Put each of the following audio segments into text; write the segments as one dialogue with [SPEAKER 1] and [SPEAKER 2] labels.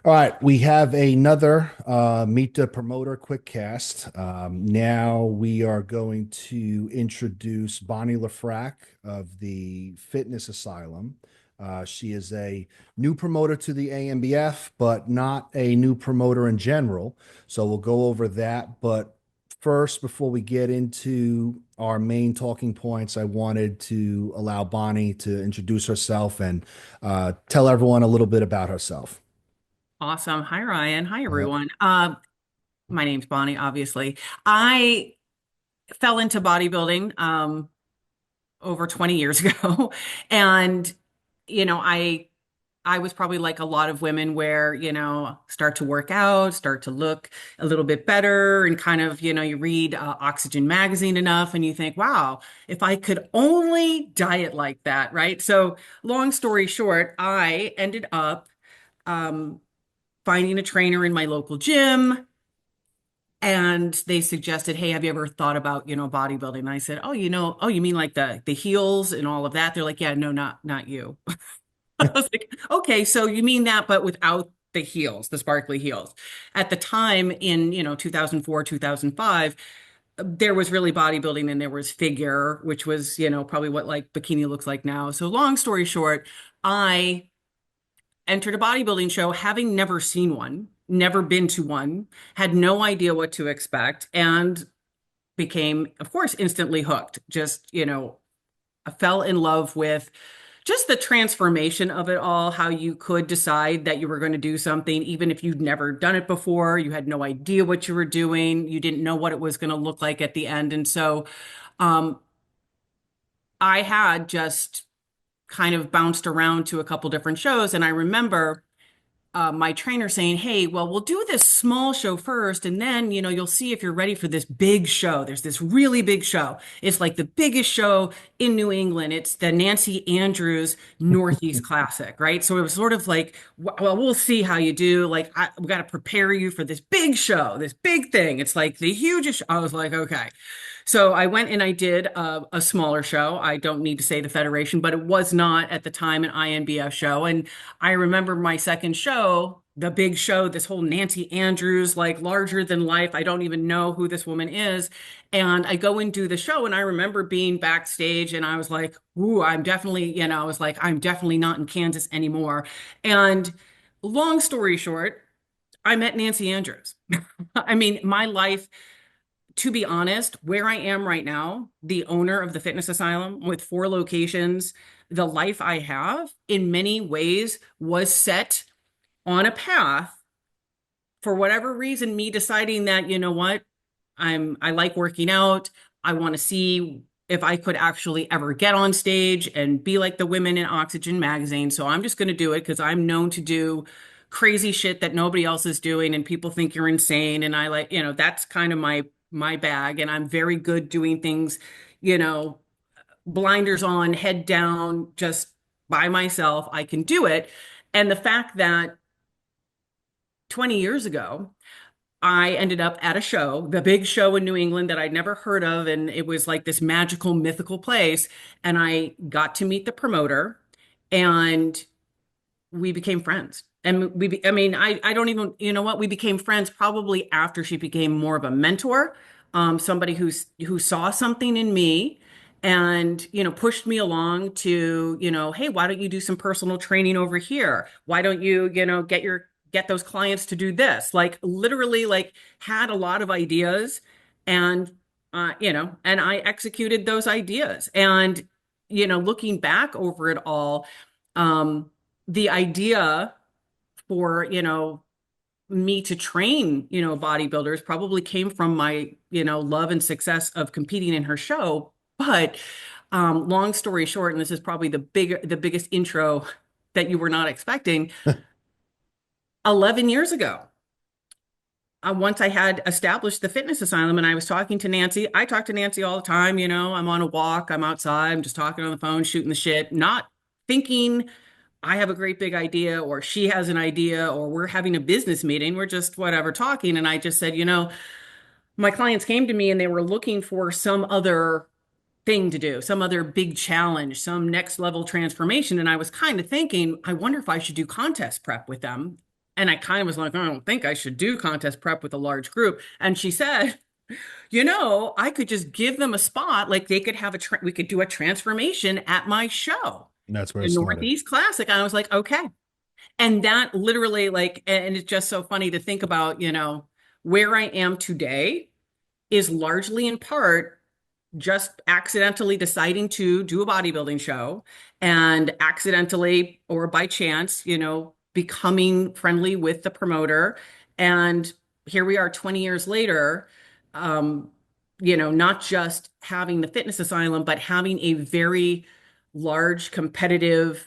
[SPEAKER 1] All right, we have another Meet the Promoter quick cast. Now we are going to introduce Bonnie Lefrak of the Fitness Asylum. She is a new promoter to the ANBF, but not a new promoter in general. So we'll go over that. But first, before we get into our main talking points, I wanted to allow Bonnie to introduce herself and tell everyone a little bit about herself.
[SPEAKER 2] Awesome. Hi, Ryan. Hi,
[SPEAKER 1] Yep.
[SPEAKER 2] everyone. My name's Bonnie, obviously. I fell into bodybuilding over 20 years ago. And, you know, I was probably like a lot of women where, start to work out, start to look a little bit better, and kind of, you read Oxygen magazine enough and you think, wow, if I could only diet like that, right? So, long story short, I ended up um, finding a trainer in my local gym, and they suggested, hey, have you ever thought about, bodybuilding? And I said, oh, oh, you mean like the heels and all of that? They're like, yeah, no, not you. I was like, okay, so you mean that, but without the heels, the sparkly heels. At the time in, 2004, 2005, there was really bodybuilding and there was figure, which was, probably what like bikini looks like now. So long story short, I entered a bodybuilding show having never seen one, never been to one, had no idea what to expect, and became, of course, instantly hooked. Just, I fell in love with just the transformation of it all, how you could decide that you were going to do something, even if you'd never done it before, you had no idea what you were doing, you didn't know what it was going to look like at the end. And so um, I had just kind of bounced around to a couple different shows. And I remember my trainer saying, hey, well, we'll do this small show first, and then, you'll see if you're ready for this big show. There's this really big show. It's like the biggest show in New England. It's the Nancy Andrews Northeast Classic, right? So it was sort of like, well, we'll see how you do. Like, we got to prepare you for this big show, this big thing. It's like the hugest. I was like, okay. So I went and I did a smaller show. I don't need to say the Federation, but it was not at the time an INBF show. And I remember my second show, the big show, this whole Nancy Andrews, like larger than life. I don't even know who this woman is. And I go and do the show. And I remember being backstage and I was like, ooh, I'm definitely, I was like, I'm definitely not in Kansas anymore. And long story short, I met Nancy Andrews. I mean, my life, to be honest, where I am right now, the owner of the fitness asylum with 4 locations, the life I have in many ways was set on a path for whatever reason, me deciding that, you know what, I like working out. I want to see if I could actually ever get on stage and be like the women in Oxygen magazine. So I'm just going to do it because I'm known to do crazy shit that nobody else is doing and people think you're insane. And I like, that's kind of my bag. And I'm very good doing things, you know, blinders on, head down, just by myself. I can do it. And the fact that 20 years ago, I ended up at a show, the big show in New England that I'd never heard of. And it was like this magical, mythical place. And I got to meet the promoter and we became friends. And I mean, I don't even, you know what? We became friends probably after she became more of a mentor, somebody who saw something in me and, pushed me along to, hey, why don't you do some personal training over here? Why don't you, get those clients to do this? Like literally like had a lot of ideas and, and I executed those ideas. And, looking back over it all, the idea for, me to train, bodybuilders probably came from my, love and success of competing in her show. But long story short, and this is probably the biggest intro that you were not expecting, 11 years ago, once I had established the fitness asylum and I was talking to Nancy, I talk to Nancy all the time, I'm on a walk, I'm outside, I'm just talking on the phone, shooting the shit, not thinking I have a great big idea or she has an idea or we're having a business meeting. We're just whatever talking. And I just said, my clients came to me and they were looking for some other thing to do, some other big challenge, some next level transformation. And I was kind of thinking, I wonder if I should do contest prep with them. And I kind of was like, I don't think I should do contest prep with a large group. And she said, I could just give them a spot. Like they could have we could do a transformation at my show,
[SPEAKER 1] And that's where it
[SPEAKER 2] the
[SPEAKER 1] started.
[SPEAKER 2] Northeast Classic. And I was like, okay. And that literally, like, and it's just so funny to think about, where I am today is largely in part just accidentally deciding to do a bodybuilding show and accidentally or by chance, becoming friendly with the promoter. And here we are 20 years later, um, not just having the fitness asylum, but having a very large competitive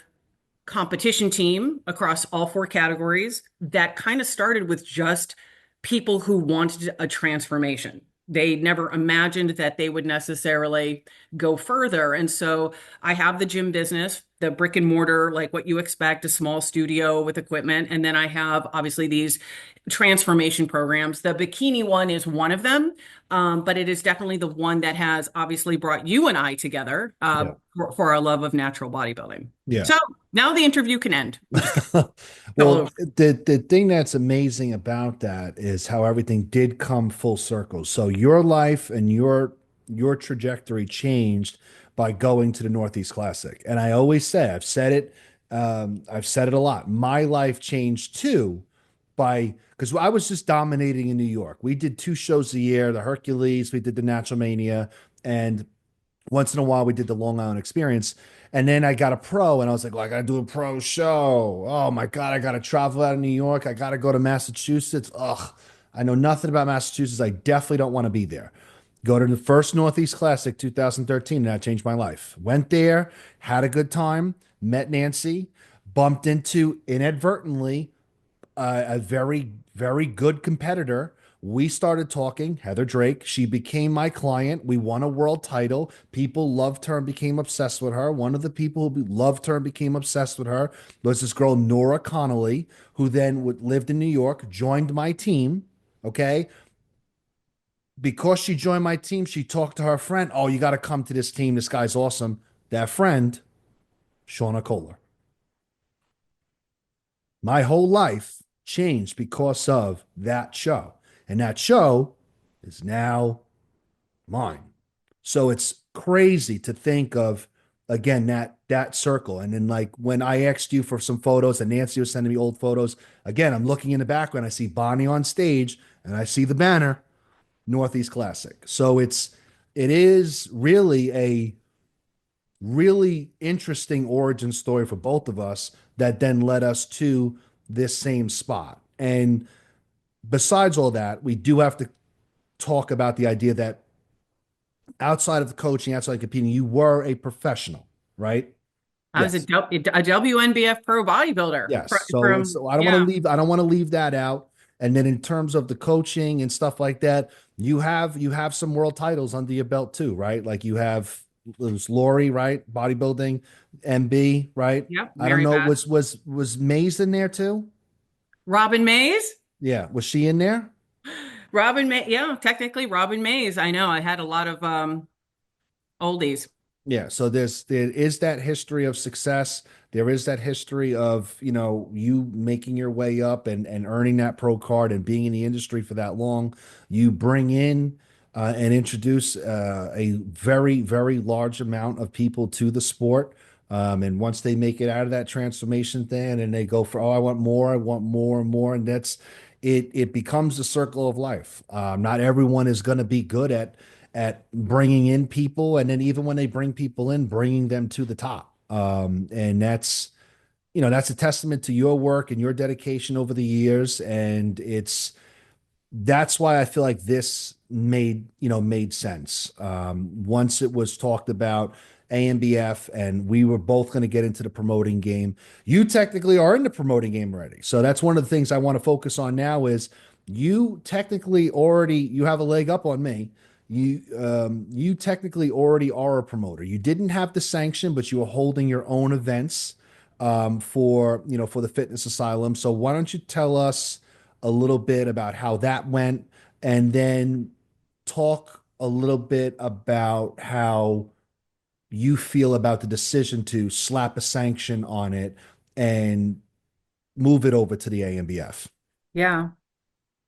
[SPEAKER 2] competition team across all four categories that kind of started with just people who wanted a transformation. They never imagined that they would necessarily go further. And so I have the gym business, the brick and mortar, like what you expect, a small studio with equipment. And then I have obviously these transformation programs. The bikini one is one of them, but it is definitely the one that has obviously brought you and I together
[SPEAKER 1] Yeah.
[SPEAKER 2] for our love of natural bodybuilding.
[SPEAKER 1] Yeah.
[SPEAKER 2] So now the interview can end. I'm just kidding. It's all
[SPEAKER 1] Well,
[SPEAKER 2] over.
[SPEAKER 1] the thing that's amazing about that is how everything did come full circle. So your life and your trajectory changed by going to the Northeast Classic. And I always say, I've said it a lot. My life changed too by because I was just dominating in New York. We did two shows a year, the Hercules, we did the Natural Mania, and once in a while we did the Long Island Experience. And then I got a pro and I was like, well, I gotta do a pro show. Oh my God, I gotta travel out of New York. I gotta go to Massachusetts. Ugh, I know nothing about Massachusetts. I definitely don't want to be there. Go to the first Northeast Classic 2013, and that changed my life. Went there, had a good time, met Nancy, bumped into inadvertently a very, very good competitor. We started talking, Heather Drake. She became my client. We won a world title. People loved her and became obsessed with her. One of the people who loved her and became obsessed with her was this girl, Nora Connolly, who then lived in New York, joined my team. Okay. Because she joined my team, she talked to her friend. Oh, you got to come to this team. This guy's awesome. That friend, Shauna Kohler. My whole life changed because of that show. And that show is now mine. So it's crazy to think of again that circle. And then like when I asked you for some photos and Nancy was sending me old photos, again, I'm looking in the background, I see Bonnie on stage and I see the banner Northeast Classic. So it is really a really interesting origin story for both of us that then led us to this same spot. And besides all that, we do have to talk about the idea that outside of the coaching, outside of competing, you were a professional, right?
[SPEAKER 2] I was a,
[SPEAKER 1] Yes.
[SPEAKER 2] a WNBF pro bodybuilder
[SPEAKER 1] Yes. So,
[SPEAKER 2] from,
[SPEAKER 1] so
[SPEAKER 2] yeah,
[SPEAKER 1] I don't want to leave that out. And then in terms of the coaching and stuff like that, you have some world titles under your belt too, right? Like you have it was Lori, right? Bodybuilding, MB, right?
[SPEAKER 2] yep,
[SPEAKER 1] I don't
[SPEAKER 2] Mary
[SPEAKER 1] know.
[SPEAKER 2] Beth.
[SPEAKER 1] Was Maze in there too?
[SPEAKER 2] Robin Mays?
[SPEAKER 1] Yeah. Was she in there?
[SPEAKER 2] Robin May, yeah, technically Robin Mays. I know I had a lot of oldies.
[SPEAKER 1] Yeah, so there is that history of success. There is that history of, you making your way up and earning that pro card and being in the industry for that long. You bring in and introduce a very, very large amount of people to the sport. And once they make it out of that transformation thing and they go for, oh, I want more and more. And it becomes a circle of life. Not everyone is going to be good at bringing in people, and then even when they bring people in, bringing them to the top. And that's a testament to your work and your dedication over the years. And that's why I feel like this made sense. Once it was talked about ANBF, and we were both going to get into the promoting game. You technically are in the promoting game already, so that's one of the things I want to focus on now. Is you technically already you have a leg up on me. You technically already are a promoter. You didn't have the sanction, but you were holding your own events for the fitness asylum. So why don't you tell us a little bit about how that went, and then talk a little bit about how you feel about the decision to slap a sanction on it and move it over to the ANBF.
[SPEAKER 2] Yeah.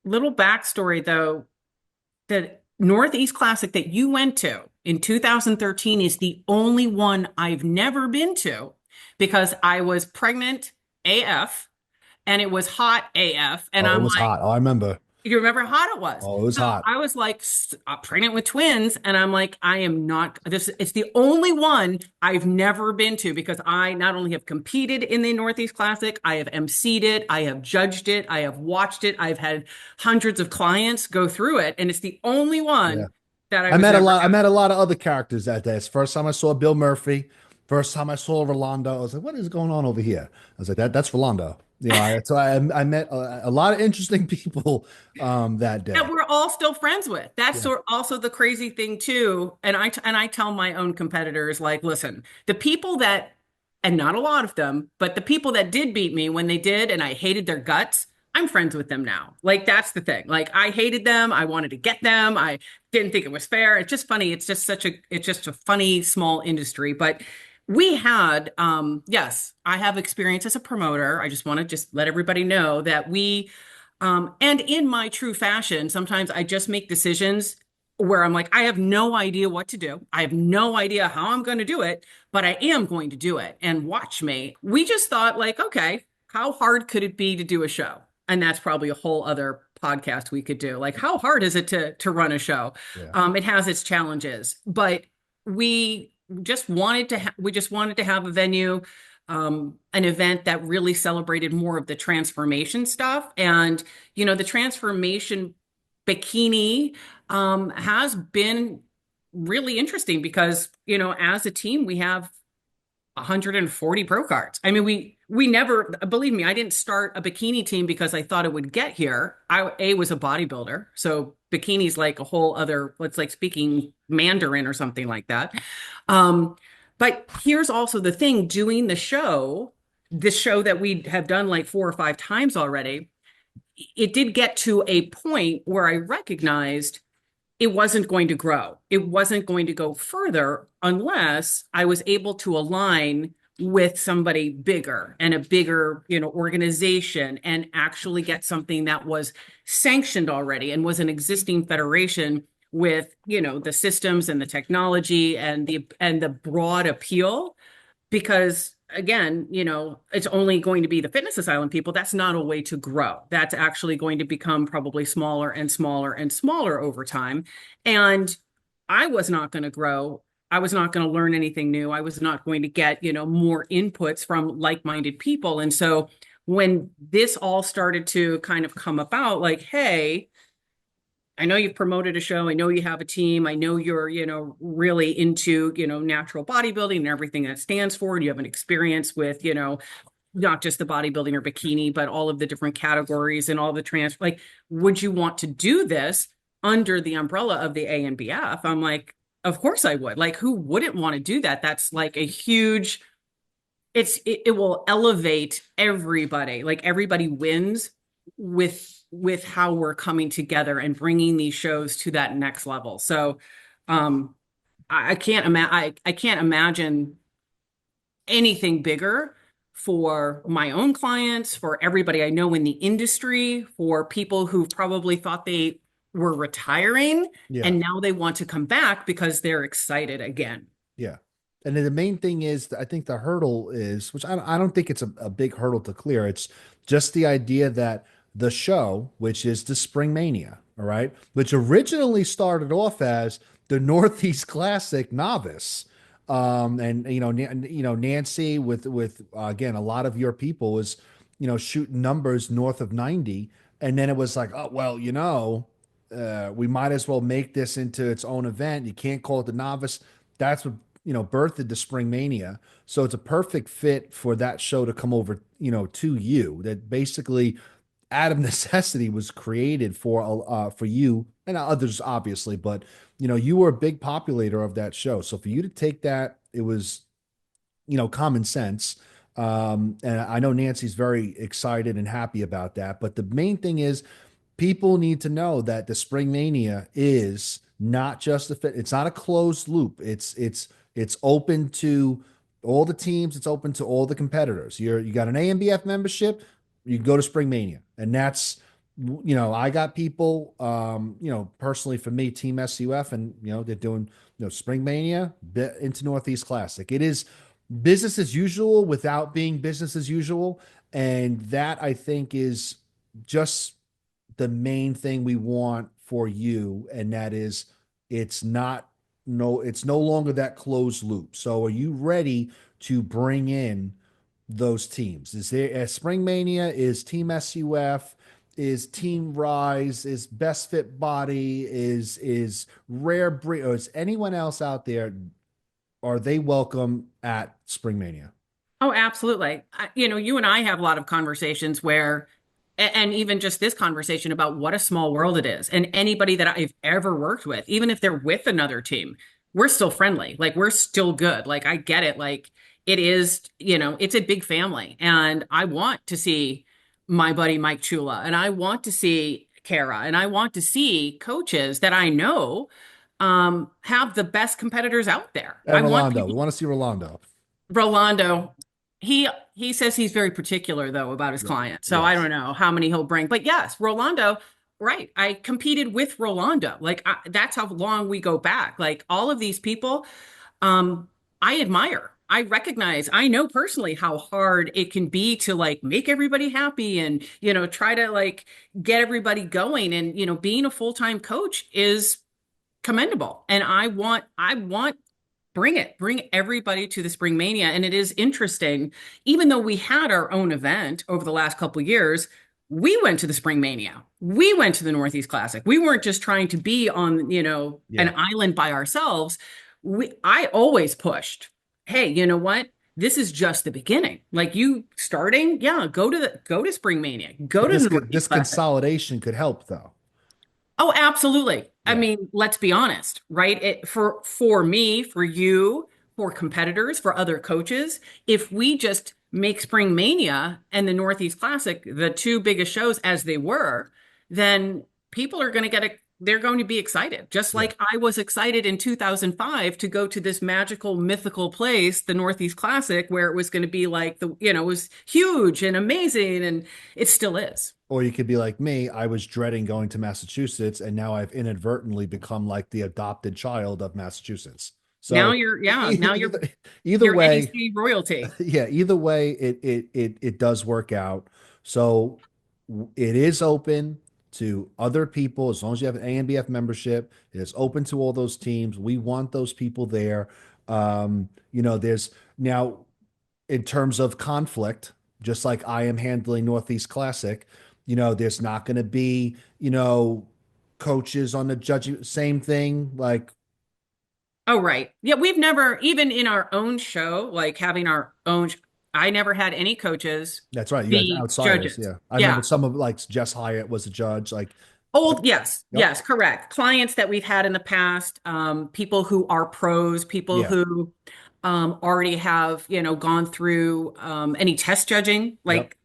[SPEAKER 2] Little backstory though, the Northeast Classic that you went to in 2013 is the only one I've never been to because I was pregnant AF and it was hot AF. And
[SPEAKER 1] Oh, it
[SPEAKER 2] I'm
[SPEAKER 1] was
[SPEAKER 2] like,
[SPEAKER 1] hot. Oh, I remember.
[SPEAKER 2] you remember how hot it was?
[SPEAKER 1] Oh, it was
[SPEAKER 2] So
[SPEAKER 1] hot.
[SPEAKER 2] I was like pregnant with twins, and I'm like, I am not this. It's the only one I've never been to because I not only have competed in the Northeast Classic, I have emceed it, I have judged it, I have watched it, I've had hundreds of clients go through it, and it's the only
[SPEAKER 1] Yeah.
[SPEAKER 2] one that I was ever
[SPEAKER 1] I
[SPEAKER 2] at.
[SPEAKER 1] met a lot of other characters that day. It's the first time I saw Bill Murphy. First time I saw Rolando. I was like, what is going on over here? I was like, that's Rolando. I met a lot of interesting people that
[SPEAKER 2] That
[SPEAKER 1] day.
[SPEAKER 2] we're all still friends with. That's
[SPEAKER 1] Yeah.
[SPEAKER 2] also the crazy thing too. And I tell my own competitors, like, listen, the people that, and not a lot of them, but the people that did beat me when they did, and I hated their guts, I'm friends with them now. Like that's the thing. Like I hated them. I wanted to get them. I didn't think it was fair. It's just funny. It's just a funny small industry. But we had, yes, I have experience as a promoter. I just want to just let everybody know that and in my true fashion, sometimes I just make decisions where I'm like, I have no idea what to do. I have no idea how I'm going to do it, but I am going to do it. And watch me. We just thought, like, okay, how hard could it be to do a show? And that's probably a whole other podcast we could do. Like, how hard is it to run a show?
[SPEAKER 1] Yeah.
[SPEAKER 2] It has its challenges, but we we just wanted to have a venue, an event that really celebrated more of the transformation stuff. And, the transformation bikini has been really interesting because, as a team, we have 140 pro cards. I mean, we never, believe me, I didn't start a bikini team because I thought it would get here. I was a bodybuilder, so bikini's like a whole other, it's like speaking Mandarin or something like that. Um, but here's also the thing, doing this show that we have done like 4 or 5 times already, it did get to a point where I recognized it wasn't going to grow. It wasn't going to go further unless I was able to align with somebody bigger and a bigger, organization and actually get something that was sanctioned already and was an existing federation with, the systems and the technology and the broad appeal because again, it's only going to be the fitness asylum people. That's not a way to grow. That's actually going to become probably smaller and smaller and smaller over time. And I was not going to grow. I was not going to learn anything new. I was not going to get, more inputs from like-minded people. And so when this all started to kind of come about, like, hey, I know you've promoted a show. I know you have a team. I know you're, really into, natural bodybuilding and everything that stands for. And you have an experience with, not just the bodybuilding or bikini, but all of the different categories and all the like, would you want to do this under the umbrella of the ANBF? I'm like, of course I would. Like, who wouldn't want to do that? That's like a huge, it will elevate everybody. Like everybody wins with how we're coming together and bringing these shows to that next level. So um I can't imagine anything bigger for my own clients, for everybody I know in the industry, for people who probably thought they were retiring
[SPEAKER 1] Yeah.
[SPEAKER 2] and now they want to come back because they're excited again.
[SPEAKER 1] Yeah. And then the main thing is, I think the hurdle is, which I don't think it's a big hurdle to clear. It's just the idea that the show, which is the Spring Mania, all right, which originally started off as the Northeast Classic Novice. And Nancy with again, a lot of your people was, shooting numbers north of 90. And then it was like, oh, well, we might as well make this into its own event. You can't call it the novice. That's what birthed the Spring Mania. So it's a perfect fit for that show to come over, to you. That basically, out of necessity, was created for you and others, obviously. But you were a big populator of that show. So for you to take that, it was common sense. And I know Nancy's very excited and happy about that. But the main thing is, people need to know that the Spring Mania is not just a fit. It's not a closed loop. It's open to all the teams. It's open to all the competitors. You got an ANBF membership. you can go to Spring Mania, and that's, I got people, personally for me, Team SUF, and they're doing, Spring Mania into Northeast Classic. It is business as usual without being business as usual, and that I think is just the main thing we want for you, and that is it's not no it's no longer that closed loop. So are you ready to bring in those teams? Is there a Spring Mania? Is Team SUF? Is Team Rise? Is Best Fit Body? Is Rare Breed? Or is anyone else out there? Are they welcome at Spring Mania?
[SPEAKER 2] Oh, absolutely. You and I have a lot of conversations where, and even just this conversation about what a small world it is. And anybody that I've ever worked with, even if they're with another team, we're still friendly. Like we're still good. Like I get it. Like it is, it's a big family. And I want to see my buddy Mike Chula, and I want to see Kara, and I want to see coaches that I know have the best competitors out there. I
[SPEAKER 1] And
[SPEAKER 2] want
[SPEAKER 1] Rolando, we
[SPEAKER 2] people.
[SPEAKER 1] want to see Rolando.
[SPEAKER 2] Rolando, he says he's very particular though about his
[SPEAKER 1] Yeah.
[SPEAKER 2] clients. So I
[SPEAKER 1] Yes.
[SPEAKER 2] don't know how many he'll bring. But yes, Rolando, right. I competed with Rolando. Like that's how long we go back. Like all of these people, um, I admire. I recognize, I know personally how hard it can be to like make everybody happy and, try to like get everybody going. And, being a full-time coach is commendable. And I want bring it, bring everybody to the Spring Mania. And it is interesting, even though we had our own event over the last couple of years, we went to the Spring Mania. We went to the Northeast Classic. We weren't just trying to be on,
[SPEAKER 1] Yeah.
[SPEAKER 2] an island by ourselves. I always pushed, hey, you know what? This is just the beginning. Like you starting, yeah, go to Spring Mania, go
[SPEAKER 1] But
[SPEAKER 2] to the
[SPEAKER 1] this
[SPEAKER 2] Northeast Classic.
[SPEAKER 1] consolidation could help though.
[SPEAKER 2] Oh, absolutely. I
[SPEAKER 1] Yeah.
[SPEAKER 2] mean, let's be honest, right? For me, for you, for competitors, for other coaches, if we just make Spring Mania and the Northeast Classic the two biggest shows as they were, then people are going to they're going to be excited. Just
[SPEAKER 1] Yeah.
[SPEAKER 2] like I was excited in 2005 to go to this magical, mythical place, the Northeast Classic, where it was going to be like it was huge and amazing, and it still is.
[SPEAKER 1] Or you could be like me. I was dreading going to Massachusetts, and now I've inadvertently become like the adopted child of Massachusetts.
[SPEAKER 2] Now
[SPEAKER 1] So
[SPEAKER 2] you're, yeah, now you're
[SPEAKER 1] either
[SPEAKER 2] you're
[SPEAKER 1] way,
[SPEAKER 2] NEC royalty.
[SPEAKER 1] yeah, either way, it does work out. So it is open to other people as long as you have an ANBF membership. It is open to all those teams. We want those people there. There's now in terms of conflict, just like I am handling Northeast Classic, there's not going to be, coaches on the judging, same thing. Like,
[SPEAKER 2] Oh, right. Yeah, we've never, even in our own show, like having our own, I never had any coaches
[SPEAKER 1] that's right. You guys
[SPEAKER 2] be
[SPEAKER 1] outsiders.
[SPEAKER 2] judges.
[SPEAKER 1] Yeah. I remember
[SPEAKER 2] Yeah.
[SPEAKER 1] some of like Jess Hyatt was a judge. Like, yep,
[SPEAKER 2] Old, yes,
[SPEAKER 1] yep,
[SPEAKER 2] yes, correct. Clients that we've had in the past, people who are pros, people
[SPEAKER 1] yeah,
[SPEAKER 2] who already have, gone through any test judging,
[SPEAKER 1] yep,
[SPEAKER 2] like,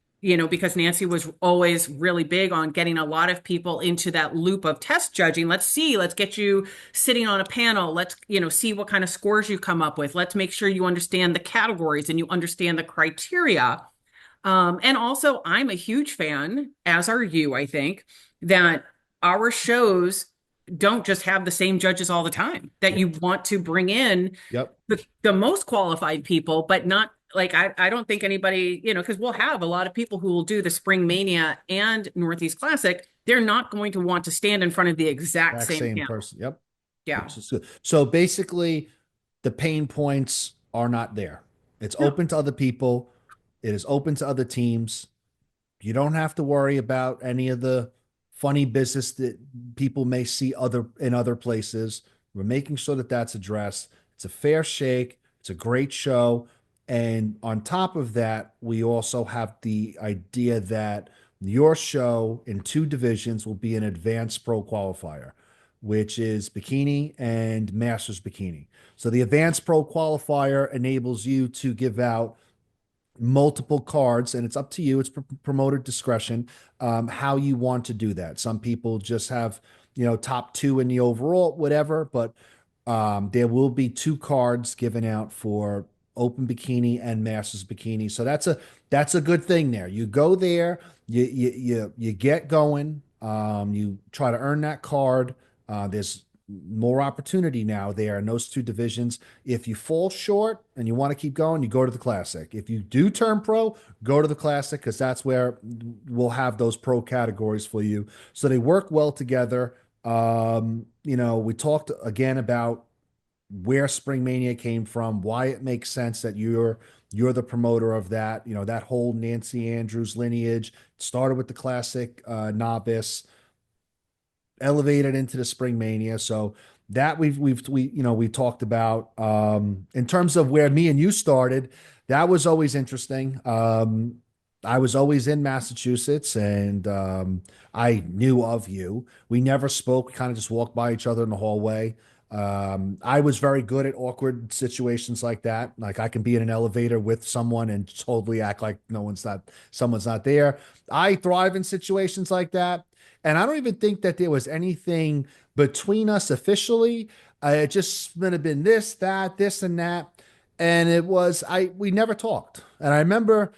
[SPEAKER 2] because Nancy was always really big on getting a lot of people into that loop of test judging. Let's get you sitting on a panel. Let's, see what kind of scores you come up with. Let's make sure you understand the categories and you understand the criteria. And also, I'm a huge fan, as are you, I think, that our shows don't just have the same judges all the time, that
[SPEAKER 1] yeah,
[SPEAKER 2] you want to bring in
[SPEAKER 1] yep,
[SPEAKER 2] the most qualified people, but not like I don't think anybody, because we'll have a lot of people who will do the Spring Mania and Northeast Classic. They're not going to want to stand in front of the exact
[SPEAKER 1] exact
[SPEAKER 2] same
[SPEAKER 1] same
[SPEAKER 2] panel.
[SPEAKER 1] person. Yep.
[SPEAKER 2] Yeah.
[SPEAKER 1] Which is good. So basically, the pain points are not there. It's
[SPEAKER 2] No.
[SPEAKER 1] open to other people. It is open to other teams. You don't have to worry about any of the funny business that people may see in other places. We're making sure that that's addressed. It's a fair shake. It's a great show. And on top of that, we also have the idea that your show in two divisions will be an advanced pro qualifier, which is bikini and masters bikini. So the advanced pro qualifier enables you to give out multiple cards, and it's up to you. It's promoter discretion, how you want to do that. Some people just have, top two in the overall, whatever, but there will be two cards given out for open bikini and masters bikini. So that's a good thing there. You go there, you get going, you try to earn that card. There's more opportunity now there in those two divisions. If you fall short and you want to keep going, you go to the classic. If you do turn pro, go to the classic because that's where we'll have those pro categories for you. So they work well together. We talked again about where Spring Mania came from, why it makes sense that you're the promoter of that. That whole Nancy Andrews lineage started with the classic novice, elevated into the Spring Mania. So that we talked about. In terms of where me and you started, that was always interesting. I was always in Massachusetts, and I knew of you. We never spoke. We kind of just walked by each other in the hallway. I was very good at awkward situations like that. Like I can be in an elevator with someone and totally act like someone's not there. I thrive in situations like that. And I don't even think that there was anything between us officially. It just would have been this, that, this, and that. And we never talked. And I remember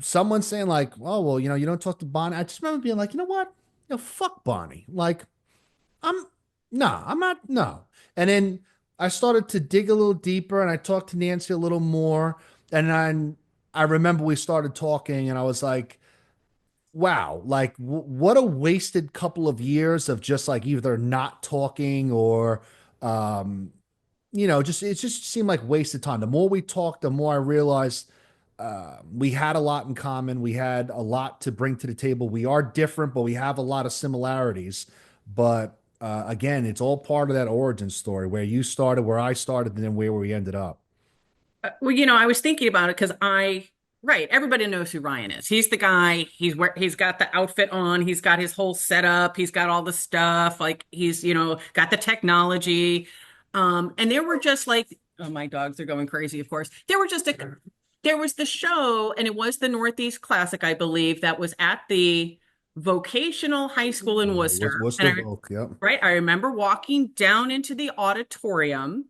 [SPEAKER 1] someone saying, like, oh, well, you don't talk to Bonnie. I just remember being like, you know what? Fuck Bonnie. Like, I'm, no, I'm not, no. And then I started to dig a little deeper and I talked to Nancy a little more. And then I remember we started talking and I was like, wow, like what a wasted couple of years of just like either not talking or um just it just seemed like wasted time. The more we talked, the more I realized we had a lot in common. We had a lot to bring to the table. We are different, but we have a lot of similarities. But again, it's all part of that origin story where you started, where I started, and then where we ended up.
[SPEAKER 2] Well, I was thinking about it because right, everybody knows who Ryan is. He's the guy. He's got the outfit on. He's got his whole setup. He's got all the stuff. Like he's, got the technology. And there were just like, oh, my dogs are going crazy, of course. There was the show, and it was the Northeast Classic, I believe, that was at the vocational high school in Worcester.
[SPEAKER 1] What's
[SPEAKER 2] And
[SPEAKER 1] the Volk? Yep.
[SPEAKER 2] I remember walking down into the auditorium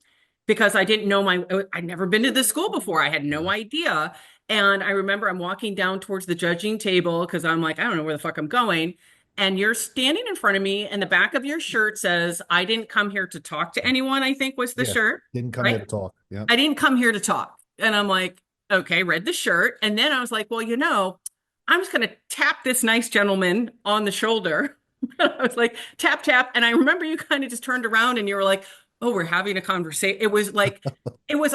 [SPEAKER 2] because I didn't know I'd never been to this school before. I had no
[SPEAKER 1] Yeah.
[SPEAKER 2] idea. And I remember I'm walking down towards the judging table because I'm like, I don't know where the fuck I'm going. And you're standing in front of me, and the back of your shirt says, I didn't come here to talk to anyone, I think was the
[SPEAKER 1] Yeah.
[SPEAKER 2] shirt,
[SPEAKER 1] Didn't come here to
[SPEAKER 2] right?
[SPEAKER 1] talk. Yep.
[SPEAKER 2] I didn't come here to talk. And I'm like, okay, read the shirt. And then I was like, well, I'm just going to tap this nice gentleman on the shoulder. I was like, tap, tap. And I remember you kind of just turned around and you were like, oh, we're having a conversation. It was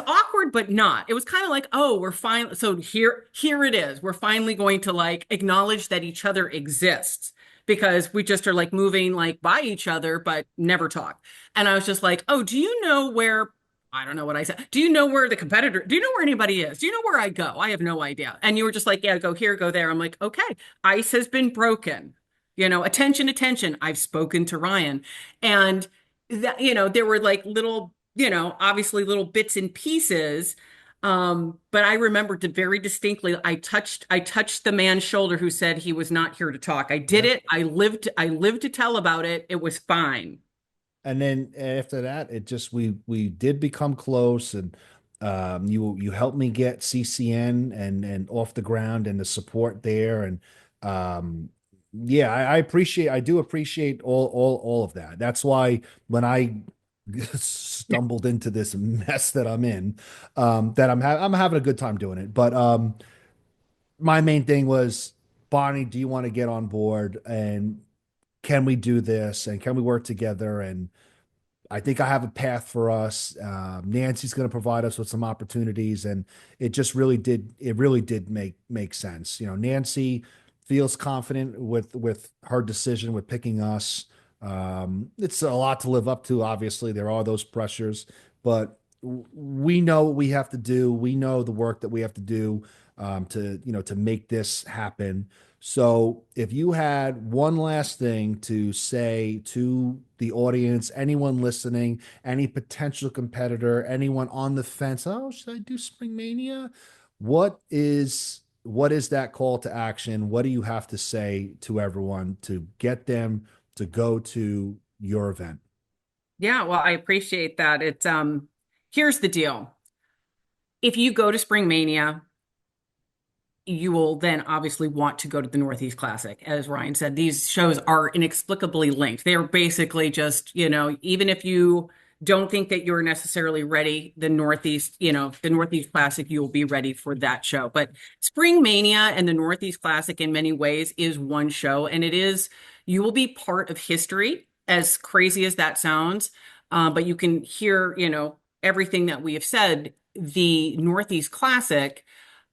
[SPEAKER 2] awkward, but not. It was kind of like, oh, we're fine. So here it is. We're finally going to like acknowledge that each other exists because we just are like moving like by each other, but never talk. And I was just like, oh, do you know where I don't know what I said. Do you know where the competitor, do you know where anybody is? Do you know where I go? I have no idea. And you were just like, yeah, go here, go there. I'm like, okay, ice has been broken. Attention, attention. I've spoken to Ryan. And that, there were like little, obviously little bits and pieces. But I remembered very distinctly, I touched the man's shoulder who said he was not here to talk. I did
[SPEAKER 1] Yeah.
[SPEAKER 2] it. I lived to tell about it. It was fine.
[SPEAKER 1] And then after that, it just we did become close, and you helped me get CCN and off the ground and the support there, and yeah, I do appreciate all of that. That's why when I stumbled into this mess that I'm in, that I'm having a good time doing it. But my main thing was, Bonnie, do you want to get on board, and can we do this, and can we work together? And I think I have a path for us. Nancy's going to provide us with some opportunities, and it just really did. It really did make sense. Nancy feels confident with her decision with picking us. It's a lot to live up to. Obviously, there are those pressures, but we know what we have to do. We know the work that we have to do to make this happen. So, if you had one last thing to say to the audience, anyone listening, any potential competitor, anyone on the fence, oh, should I do Spring Mania? What is that call to action? What do you have to say to everyone to get them to go to your event?
[SPEAKER 2] Yeah, well, I appreciate that. Here's the deal. If you go to Spring Mania, you will then obviously want to go to the Northeast Classic. As Ryan said, these shows are inexplicably linked. They are basically just, even if you don't think that you're necessarily ready, the Northeast Classic, you will be ready for that show. But Spring Mania and the Northeast Classic in many ways is one show, and you will be part of history, as crazy as that sounds. But you can hear, everything that we have said. The Northeast Classic,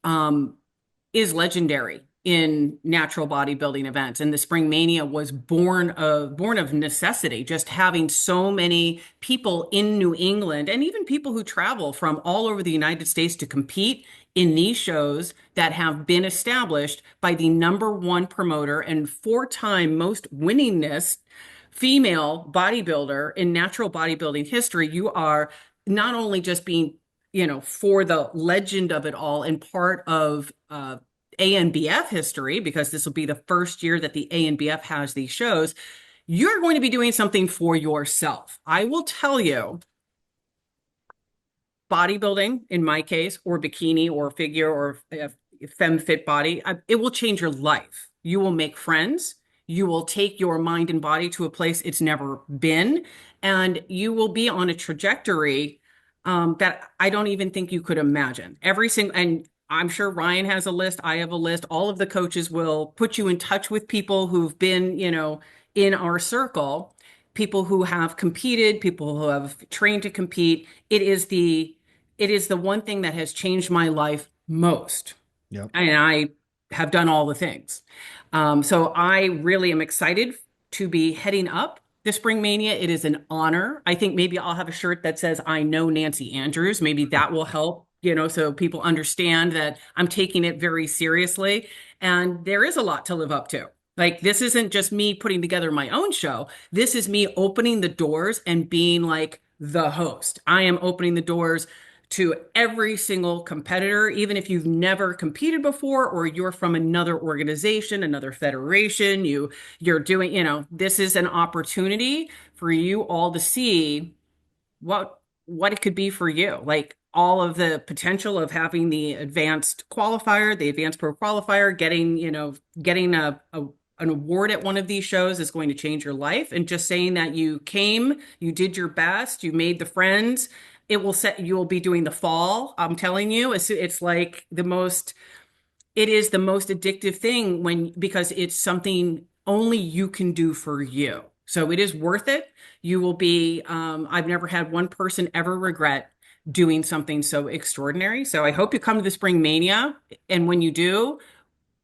[SPEAKER 2] um, is legendary in natural bodybuilding events. And the Spring Mania was born of necessity, just having so many people in New England and even people who travel from all over the United States to compete in these shows that have been established by the number one promoter and four-time most winningest female bodybuilder in natural bodybuilding history. You are not only just being, for the legend of it all and part of ANBF history, because this will be the first year that the ANBF has these shows, you're going to be doing something for yourself. I will tell you, bodybuilding, in my case, or bikini or figure or femme fit body, it will change your life. You will make friends. You will take your mind and body to a place it's never been, and you will be on a trajectory that I don't even think you could imagine. And I'm sure Ryan has a list. I have a list. All of the coaches will put you in touch with people who've been, in our circle, people who have competed, people who have trained to compete. It is the one thing that has changed my life most.
[SPEAKER 1] Yep.
[SPEAKER 2] And I have done all the things. So I really am excited to be heading up the Spring Mania. It is an honor. I think maybe I'll have a shirt that says, I know Nancy Andrews. Maybe that will help, so people understand that I'm taking it very seriously. And there is a lot to live up to. Like, this isn't just me putting together my own show. This is me opening the doors and being like the host. I am opening the doors to every single competitor, even if you've never competed before or you're from another organization, another federation, you're doing, this is an opportunity for you all to see what it could be for you. Like, all of the potential of having the advanced qualifier, the advanced pro qualifier, getting an award at one of these shows is going to change your life. And just saying that you came, you did your best, you made the friends, you will be doing the fall. I'm telling you, it's like it is the most addictive thing because it's something only you can do for you. So it is worth it. I've never had one person ever regret doing something so extraordinary. So I hope you come to the Spring Mania. And when you do,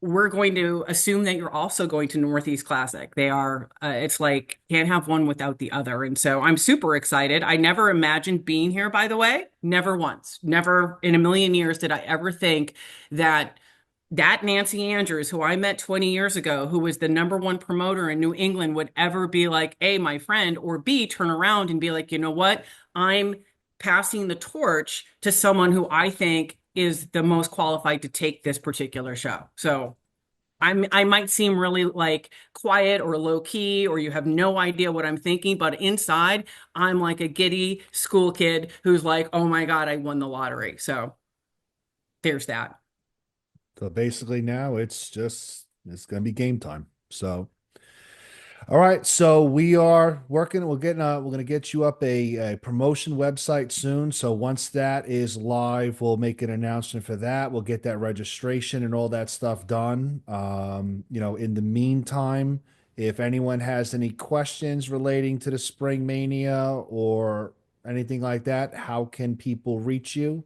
[SPEAKER 2] we're going to assume that you're also going to Northeast Classic. It's like, can't have one without the other. And so I'm super excited. I never imagined being here, by the way, never once, never in a million years did I ever think that Nancy Andrews, who I met 20 years ago, who was the number one promoter in New England, would ever be like, A, my friend, or B, turn around and be like, you know what? I'm passing the torch to someone who I think is the most qualified to take this particular show. So I might seem really like quiet or low key, or you have no idea what I'm thinking, but inside I'm like a giddy school kid who's like, oh my God, I won the lottery. So there's that.
[SPEAKER 1] So basically now it's going to be game time. So all right, so we are working. We're going to get you up a promotion website soon. So once that is live, we'll make an announcement for that. We'll get that registration and all that stuff done. In the meantime, if anyone has any questions relating to the Spring Mania or anything like that, how can people reach you?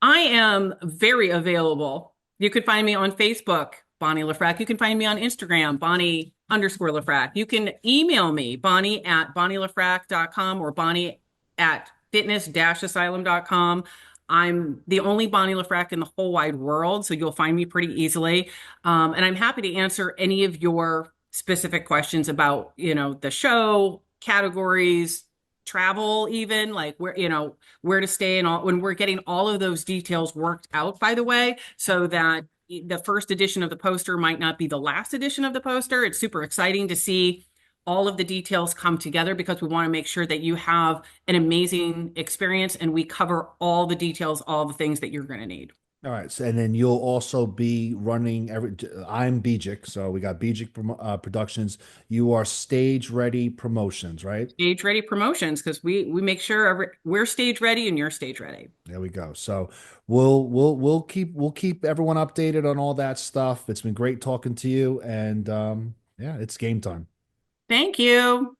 [SPEAKER 2] I am very available. You could find me on Facebook, Bonnie Lefrak. You can find me on Instagram, Bonnie_Lefrak. You can email me, Bonnie@BonnieLefrak.com or Bonnie@fitness-asylum.com. I'm the only Bonnie Lefrak in the whole wide world, so you'll find me pretty easily. And I'm happy to answer any of your specific questions about, the show, categories, travel, even like where to stay and all, when we're getting all of those details worked out, by the way, so that the first edition of the poster might not be the last edition of the poster. It's super exciting to see all of the details come together because we want to make sure that you have an amazing experience and we cover all the details, all the things that you're going to need.
[SPEAKER 1] All right. So, and then you'll also be running I'm Bijik. So we got Productions. You are Stage Ready Promotions, right?
[SPEAKER 2] Stage ready promotions because we make sure we're stage ready and you're stage ready.
[SPEAKER 1] There we go. So we'll keep everyone updated on all that stuff. It's been great talking to you, and yeah, it's game time.
[SPEAKER 2] Thank you.